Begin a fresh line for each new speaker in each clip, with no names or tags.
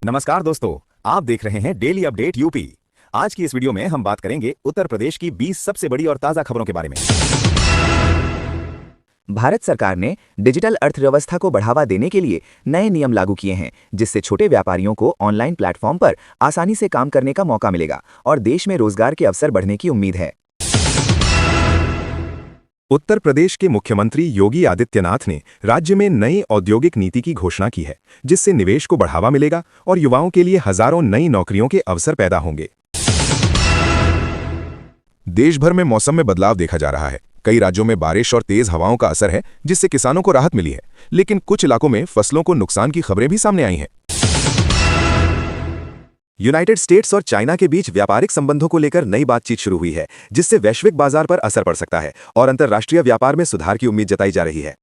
नमस्कार दोस्तों, आप देख रहे हैं डेली अपडेट यूपी। आज की इस वीडियो में हम बात करेंगे उत्तर प्रदेश की 20 सबसे बड़ी और ताजा खबरों के बारे में।
भारत सरकार ने डिजिटल अर्थव्यवस्था को बढ़ावा देने के लिए नए नियम लागू किए हैं, जिससे छोटे व्यापारियों को ऑनलाइन प्लेटफॉर्म पर आसानी से काम करने का मौका मिलेगा और देश में रोजगार के अवसर बढ़ने की उम्मीद है।
उत्तर प्रदेश के मुख्यमंत्री योगी आदित्यनाथ ने राज्य में नई औद्योगिक नीति की घोषणा की है, जिससे निवेश को बढ़ावा मिलेगा और युवाओं के लिए हजारों नई नौकरियों के अवसर पैदा होंगे। देश भर में मौसम में बदलाव देखा जा रहा है। कई राज्यों में बारिश और तेज हवाओं का असर है, जिससे किसानों को राहत मिली है, लेकिन कुछ इलाकों में फसलों को नुकसान की खबरें भी सामने आई हैं। यूनाइटेड स्टेट्स और चाइना के बीच व्यापारिक संबंधों को लेकर नई बातचीत शुरू हुई है, जिससे वैश्विक बाजार पर असर पड़ सकता है और अंतर्राष्ट्रीय व्यापार में सुधार की उम्मीद जताई जा रही है।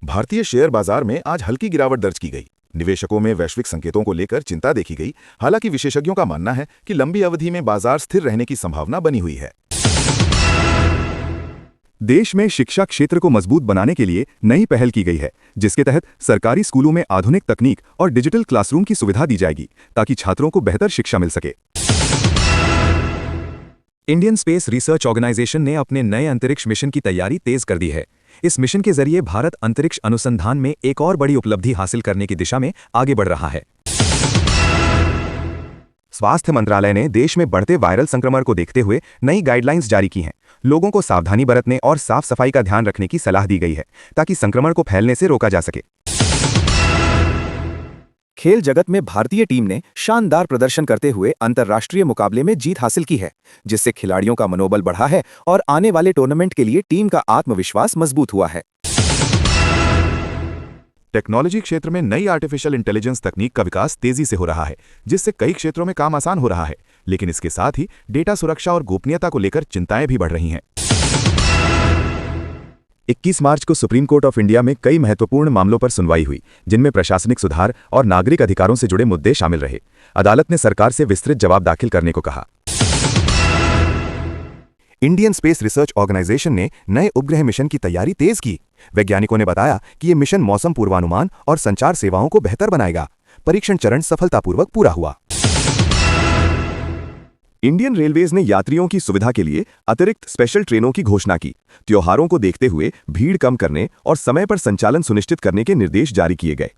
भारतीय शेयर बाजार में आज हल्की गिरावट दर्ज की गई। निवेशकों में वैश्विक संकेतों को लेकर चिंता देखी गई। हालांकि विशेषज्ञों का मानना है कि लंबी अवधि में बाजार स्थिर रहने की संभावना बनी हुई है। देश में शिक्षा क्षेत्र को मजबूत बनाने के लिए नई पहल की गई है, जिसके तहत सरकारी स्कूलों में आधुनिक तकनीक और डिजिटल क्लासरूम की सुविधा दी जाएगी, ताकि छात्रों को बेहतर शिक्षा मिल सके। इंडियन स्पेस रिसर्च ऑर्गेनाइजेशन ने अपने नए अंतरिक्ष मिशन की तैयारी तेज कर दी है। इस मिशन के जरिए भारत अंतरिक्ष अनुसंधान में एक और बड़ी उपलब्धि हासिल करने की दिशा में आगे बढ़ रहा है। स्वास्थ्य मंत्रालय ने देश में बढ़ते वायरल संक्रमण को देखते हुए नई गाइडलाइंस जारी की हैं। लोगों को सावधानी बरतने और साफ सफाई का ध्यान रखने की सलाह दी गई है, ताकि संक्रमण को फैलने से रोका जा सके। खेल जगत में भारतीय टीम ने शानदार प्रदर्शन करते हुए अंतर्राष्ट्रीय मुकाबले में जीत हासिल की है, जिससे खिलाड़ियों का मनोबल बढ़ा है और आने वाले टूर्नामेंट के लिए टीम का आत्मविश्वास मजबूत हुआ है। टेक्नोलॉजी क्षेत्र में नई आर्टिफिशियल इंटेलिजेंस तकनीक का विकास तेजी से हो रहा है, जिससे कई क्षेत्रों में काम आसान हो रहा है, लेकिन इसके साथ ही डेटा सुरक्षा और गोपनीयता को लेकर चिंताएं भी बढ़ रही हैं। 21 मार्च को सुप्रीम कोर्ट ऑफ इंडिया में कई महत्वपूर्ण मामलों पर सुनवाई हुई, जिनमें प्रशासनिक सुधार और नागरिक अधिकारों से जुड़े मुद्दे शामिल रहे। अदालत ने सरकार से विस्तृत जवाब दाखिल करने को कहा। इंडियन स्पेस रिसर्च ऑर्गेनाइजेशन ने नए उपग्रह मिशन की तैयारी तेज की। वैज्ञानिकों ने बताया कि यह मिशन मौसम पूर्वानुमान और संचार सेवाओं को बेहतर बनाएगा। परीक्षण चरण सफलतापूर्वक पूरा हुआ। इंडियन रेलवेज ने यात्रियों की सुविधा के लिए अतिरिक्त स्पेशल ट्रेनों की घोषणा की। त्योहारों को देखते हुए भीड़ कम करने और समय पर संचालन सुनिश्चित करने के निर्देश जारी किए गए।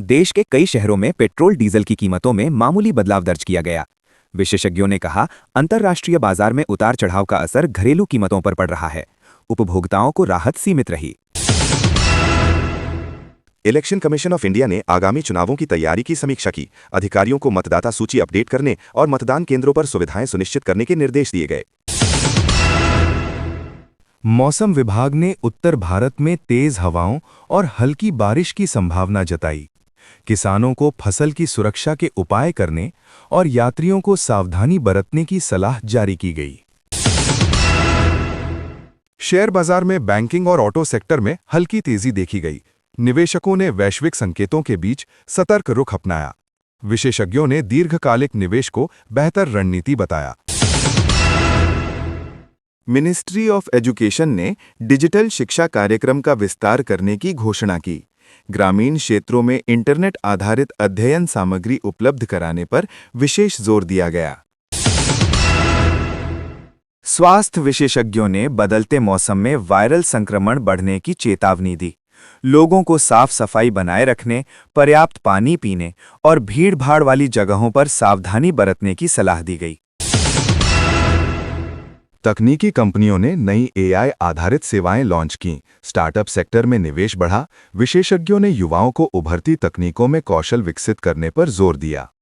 देश के कई शहरों में पेट्रोल डीजल की कीमतों में मामूली बदलाव दर्ज किया गया। विशेषज्ञों ने कहा, अंतर्राष्ट्रीय बाजार में उतार चढ़ाव का असर घरेलू कीमतों पर पड़ रहा है। उपभोक्ताओं को राहत सीमित रही। इलेक्शन कमीशन ऑफ इंडिया ने आगामी चुनावों की तैयारी की समीक्षा की। अधिकारियों को मतदाता सूची अपडेट करने और मतदान केंद्रों पर सुविधाएं सुनिश्चित करने के निर्देश दिए गए। मौसम विभाग ने उत्तर भारत में तेज हवाओं और हल्की बारिश की संभावना जताई। किसानों को फसल की सुरक्षा के उपाय करने और यात्रियों को सावधानी बरतने की सलाह जारी की गई। शेयर बाजार में बैंकिंग और ऑटो सेक्टर में हल्की तेजी देखी गई। निवेशकों ने वैश्विक संकेतों के बीच सतर्क रुख अपनाया। विशेषज्ञों ने दीर्घकालिक निवेश को बेहतर रणनीति बताया। मिनिस्ट्री ऑफ एजुकेशन ने डिजिटल शिक्षा कार्यक्रम का विस्तार करने की घोषणा की। ग्रामीण क्षेत्रों में इंटरनेट आधारित अध्ययन सामग्री उपलब्ध कराने पर विशेष जोर दिया गया। स्वास्थ्य विशेषज्ञों ने बदलते मौसम में वायरल संक्रमण बढ़ने की चेतावनी दी। लोगों को साफ सफाई बनाए रखने, पर्याप्त पानी पीने और भीड़-भाड़ वाली जगहों पर सावधानी बरतने की सलाह दी गई। तकनीकी कंपनियों ने नई AI आधारित सेवाएं लॉन्च की। स्टार्टअप सेक्टर में निवेश बढ़ा। विशेषज्ञों ने युवाओं को उभरती तकनीकों में कौशल विकसित करने पर जोर दिया।